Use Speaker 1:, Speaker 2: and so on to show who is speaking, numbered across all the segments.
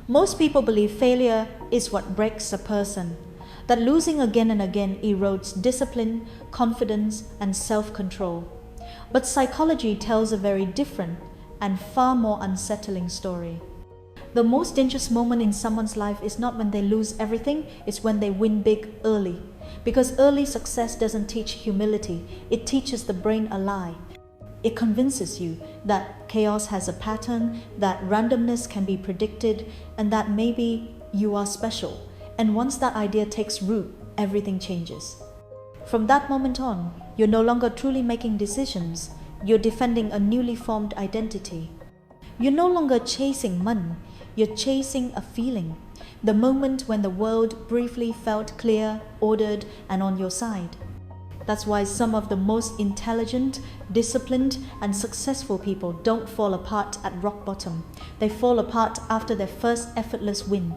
Speaker 1: Most people believe failure is what breaks a person, that losing again and again erodes discipline, confidence, and self-control. But psychology tells a very different and far more unsettling story. The most dangerous moment in someone's life is not when they lose everything, it's when they win big early. Because early success doesn't teach humility, it teaches the brain a lie. It convinces you that chaos has a pattern, that randomness can be predicted, and that maybe you are special. And once that idea takes root, everything changes. From that moment on, you're no longer truly making decisions, you're defending a newly formed identity. You're no longer chasing money, you're chasing a feeling. The moment when the world briefly felt clear, ordered, and on your side. That's why some of the most intelligent, disciplined, and successful people don't fall apart at rock bottom. They fall apart after their first effortless win.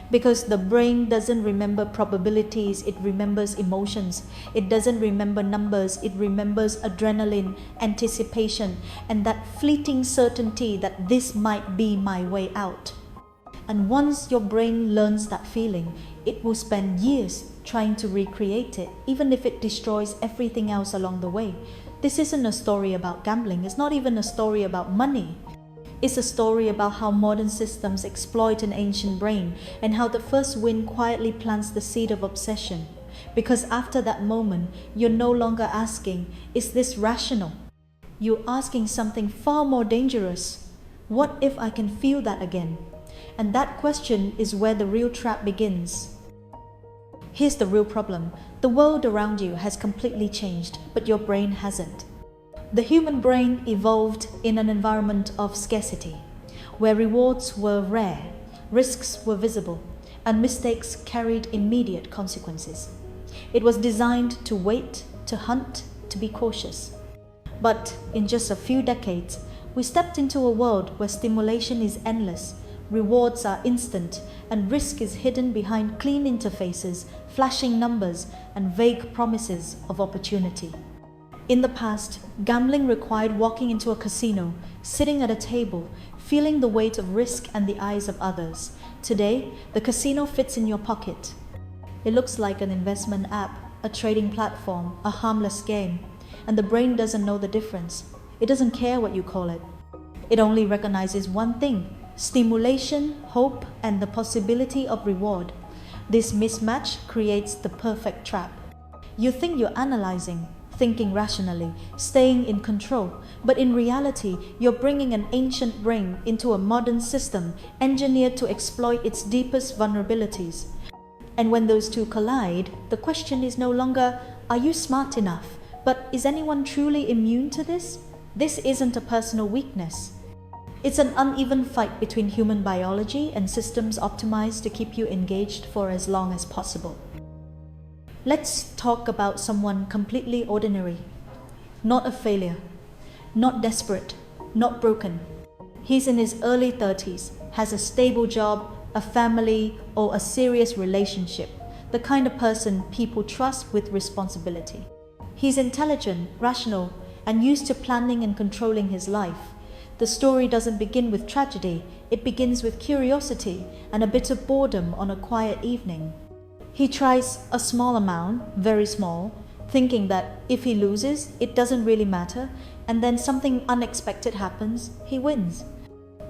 Speaker 1: Because the brain doesn't remember probabilities, it remembers emotions. It doesn't remember numbers, it remembers adrenaline, anticipation, and that fleeting certainty that this might be my way out. And once your brain learns that feeling, it will spend years trying to recreate it, even if it destroys everything else along the way. This isn't a story about gambling, it's not even a story about money. It's a story about how modern systems exploit an ancient brain and how the first win quietly plants the seed of obsession. Because after that moment, you're no longer asking, is this rational? You're asking something far more dangerous. What if I can feel that again? And that question is where the real trap begins. Here's the real problem. The world around you has completely changed, but your brain hasn't. The human brain evolved in an environment of scarcity, where rewards were rare, risks were visible, and mistakes carried immediate consequences. It was designed to wait, to hunt, to be cautious. But in just a few decades, we stepped into a world where stimulation is endless, rewards are instant, and risk is hidden behind clean interfaces, flashing numbers, and vague promises of opportunity. In the past, gambling required walking into a casino, sitting at a table, feeling the weight of risk and the eyes of others. Today, the casino fits in your pocket. It looks like an investment app, a trading platform, a harmless game, and the brain doesn't know the difference. It doesn't care what you call it. It only recognizes one thing: stimulation, hope, and the possibility of reward. This mismatch creates the perfect trap. You think you're analyzing, thinking rationally, staying in control, but in reality, you're bringing an ancient brain into a modern system engineered to exploit its deepest vulnerabilities. And when those two collide, the question is no longer, are you smart enough? But is anyone truly immune to this? This isn't a personal weakness. It's an uneven fight between human biology and systems optimized to keep you engaged for as long as possible. Let's talk about someone completely ordinary. Not a failure, not desperate, not broken. He's in his early 30s, has a stable job, a family, or a serious relationship, the kind of person people trust with responsibility. He's intelligent, rational, and used to planning and controlling his life. The story doesn't begin with tragedy, it begins with curiosity and a bit of boredom on a quiet evening. He tries a small amount, very small, thinking that if he loses, it doesn't really matter, and then something unexpected happens, he wins.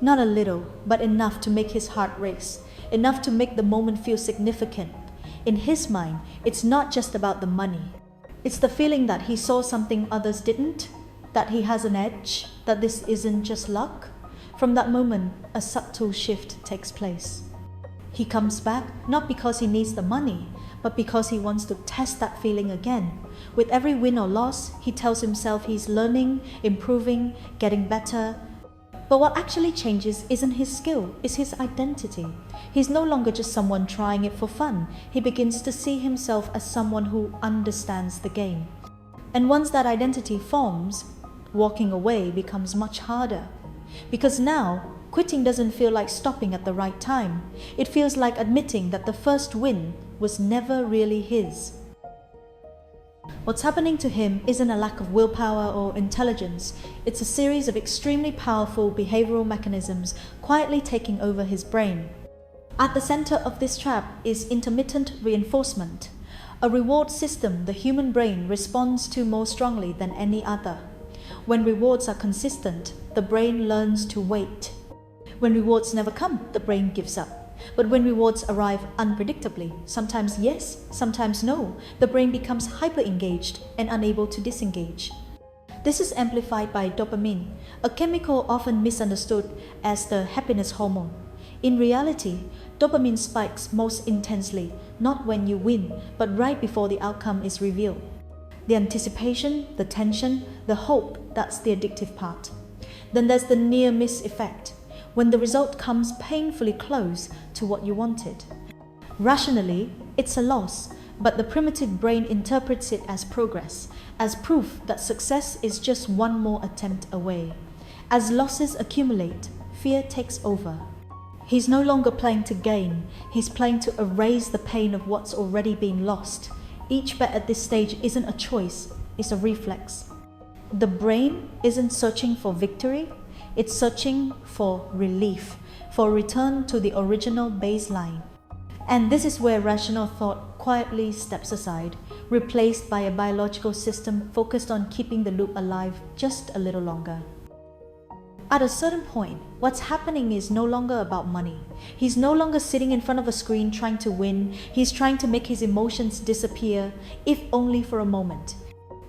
Speaker 1: Not a little, but enough to make his heart race, enough to make the moment feel significant. In his mind, it's not just about the money. It's the feeling that he saw something others didn't, that he has an edge, that this isn't just luck. From that moment, a subtle shift takes place. He comes back not because he needs the money, but because he wants to test that feeling again. With every win or loss, he tells himself he's learning, improving, getting better. But what actually changes isn't his skill, it's his identity. He's no longer just someone trying it for fun. He begins to see himself as someone who understands the game. And once that identity forms, walking away becomes much harder. Because now, quitting doesn't feel like stopping at the right time. It feels like admitting that the first win was never really his. What's happening to him isn't a lack of willpower or intelligence. It's a series of extremely powerful behavioral mechanisms quietly taking over his brain. At the center of this trap is intermittent reinforcement, a reward system the human brain responds to more strongly than any other. When rewards are consistent, the brain learns to wait. When rewards never come, the brain gives up. But when rewards arrive unpredictably, sometimes yes, sometimes no, the brain becomes hyper-engaged and unable to disengage. This is amplified by dopamine, a chemical often misunderstood as the happiness hormone. In reality, dopamine spikes most intensely, not when you win, but right before the outcome is revealed. The anticipation, the tension, the hope, that's the addictive part. Then there's the near-miss effect, when the result comes painfully close to what you wanted. Rationally, it's a loss, but the primitive brain interprets it as progress, as proof that success is just one more attempt away. As losses accumulate, fear takes over. He's no longer playing to gain, he's playing to erase the pain of what's already been lost. Each bet at this stage isn't a choice, it's a reflex. The brain isn't searching for victory, it's searching for relief, for a return to the original baseline. And this is where rational thought quietly steps aside, replaced by a biological system focused on keeping the loop alive just a little longer. At a certain point, what's happening is no longer about money. He's no longer sitting in front of a screen trying to win. He's trying to make his emotions disappear, if only for a moment.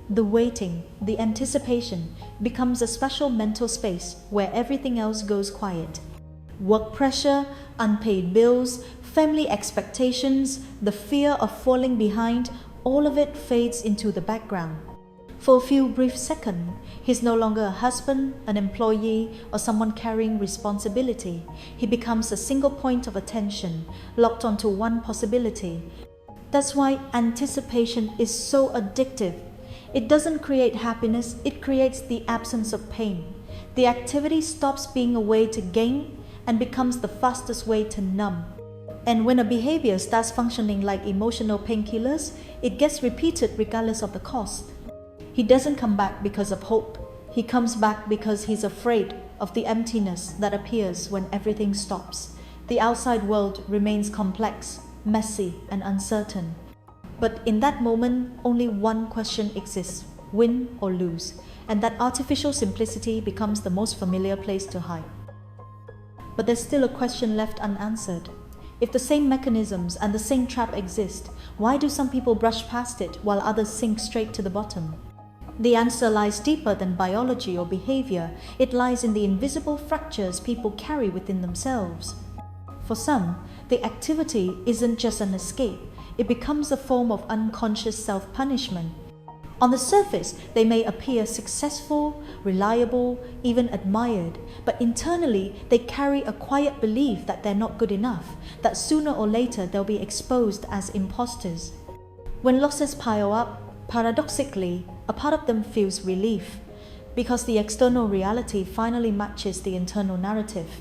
Speaker 1: The waiting, the anticipation, becomes a special mental space where everything else goes quiet. Work pressure, unpaid bills, family expectations, the fear of falling behind, all of it fades into the background. For a few brief seconds, he's no longer a husband, an employee, or someone carrying responsibility. He becomes a single point of attention, locked onto one possibility. That's why anticipation is so addictive. It doesn't create happiness, it creates the absence of pain. The activity stops being a way to gain and becomes the fastest way to numb. And when a behavior starts functioning like emotional painkillers, it gets repeated regardless of the cost. He doesn't come back because of hope. He comes back because he's afraid of the emptiness that appears when everything stops. The outside world remains complex, messy, and uncertain. But in that moment, only one question exists: win or lose. And that artificial simplicity becomes the most familiar place to hide. But there's still a question left unanswered. If the same mechanisms and the same trap exist, why do some people brush past it while others sink straight to the bottom? The answer lies deeper than biology or behavior. It lies in the invisible fractures people carry within themselves. For some, the activity isn't just an escape. It becomes a form of unconscious self-punishment. On the surface, they may appear successful, reliable, even admired, but internally they carry a quiet belief that they're not good enough, that sooner or later they'll be exposed as imposters. When losses pile up, paradoxically, a part of them feels relief, because the external reality finally matches the internal narrative.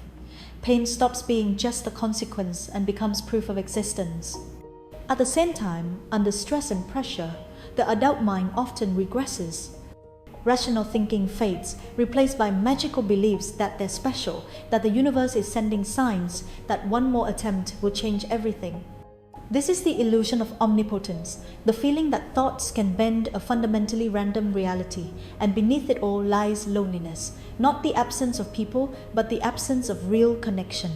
Speaker 1: Pain stops being just a consequence and becomes proof of existence. At the same time, under stress and pressure, the adult mind often regresses. Rational thinking fades, replaced by magical beliefs that they're special, that the universe is sending signs, that one more attempt will change everything. This is the illusion of omnipotence, the feeling that thoughts can bend a fundamentally random reality, and beneath it all lies loneliness, not the absence of people, but the absence of real connection.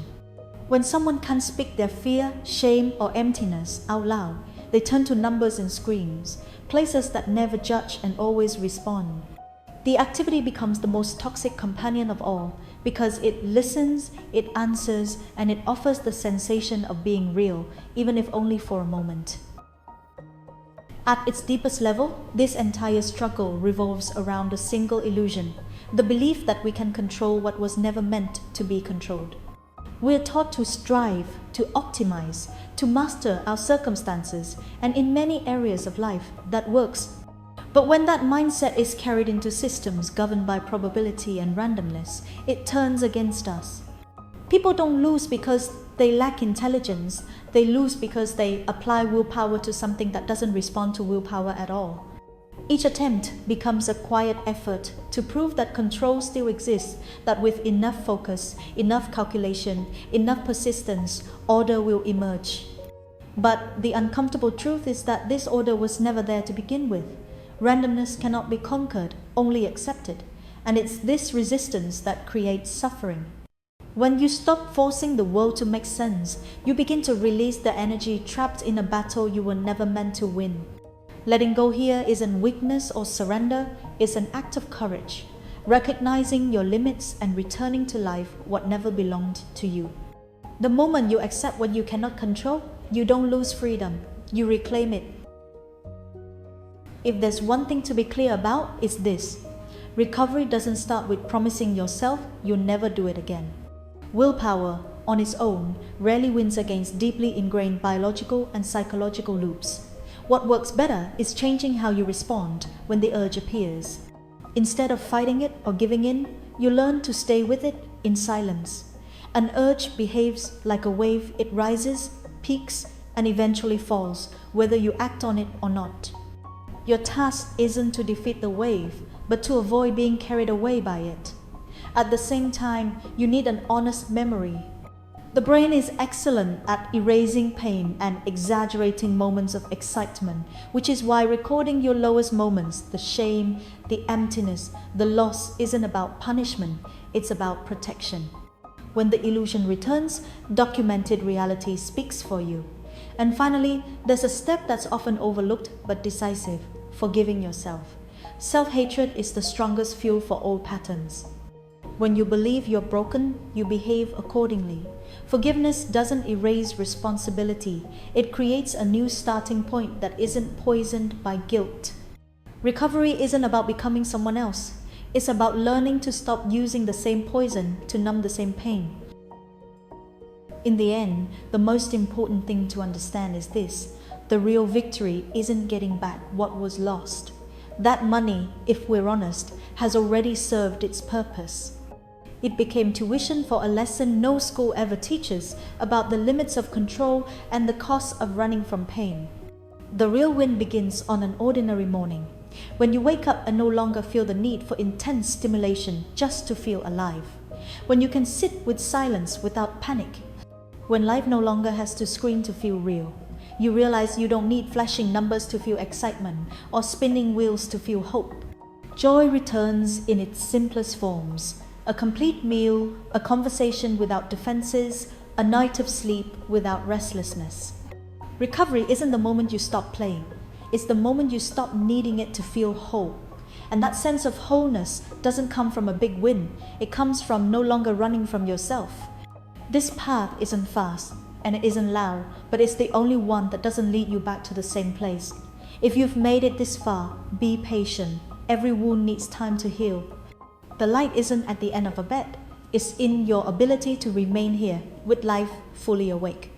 Speaker 1: When someone can't speak their fear, shame, or emptiness out loud, they turn to numbers and screens, places that never judge and always respond. The activity becomes the most toxic companion of all, because it listens, it answers, and it offers the sensation of being real, even if only for a moment. At its deepest level, this entire struggle revolves around a single illusion, the belief that we can control what was never meant to be controlled. We're taught to strive, to optimize, to master our circumstances, and in many areas of life, that works. But when that mindset is carried into systems governed by probability and randomness, it turns against us. People don't lose because they lack intelligence, they lose because they apply willpower to something that doesn't respond to willpower at all. Each attempt becomes a quiet effort to prove that control still exists, that with enough focus, enough calculation, enough persistence, order will emerge. But the uncomfortable truth is that this order was never there to begin with. Randomness cannot be conquered, only accepted. And it's this resistance that creates suffering. When you stop forcing the world to make sense, you begin to release the energy trapped in a battle you were never meant to win. Letting go here isn't weakness or surrender, it's an act of courage, recognizing your limits and returning to life what never belonged to you. The moment you accept what you cannot control, you don't lose freedom, you reclaim it. If there's one thing to be clear about, it's this. Recovery doesn't start with promising yourself you'll never do it again. Willpower, on its own, rarely wins against deeply ingrained biological and psychological loops. What works better is changing how you respond when the urge appears. Instead of fighting it or giving in, you learn to stay with it in silence. An urge behaves like a wave. It rises, peaks, and eventually falls, whether you act on it or not. Your task isn't to defeat the wave, but to avoid being carried away by it. At the same time, you need an honest memory. The brain is excellent at erasing pain and exaggerating moments of excitement, which is why recording your lowest moments, the shame, the emptiness, the loss, isn't about punishment, it's about protection. When the illusion returns, documented reality speaks for you. And finally, there's a step that's often overlooked but decisive: forgiving yourself. Self-hatred is the strongest fuel for old patterns. When you believe you're broken, you behave accordingly. Forgiveness doesn't erase responsibility. It creates a new starting point that isn't poisoned by guilt. Recovery isn't about becoming someone else. It's about learning to stop using the same poison to numb the same pain. In the end, the most important thing to understand is this: the real victory isn't getting back what was lost. That money, if we're honest, has already served its purpose. It became tuition for a lesson no school ever teaches about the limits of control and the cost of running from pain. The real win begins on an ordinary morning, when you wake up and no longer feel the need for intense stimulation just to feel alive. When you can sit with silence without panic. When life no longer has to scream to feel real. You realize you don't need flashing numbers to feel excitement or spinning wheels to feel hope. Joy returns in its simplest forms. A complete meal, a conversation without defenses, a night of sleep without restlessness. Recovery isn't the moment you stop playing. It's the moment you stop needing it to feel whole. And that sense of wholeness doesn't come from a big win. It comes from no longer running from yourself. This path isn't fast and it isn't loud, but it's the only one that doesn't lead you back to the same place. If you've made it this far, be patient. Every wound needs time to heal. The light isn't at the end of a bed. It's in your ability to remain here with life fully awake.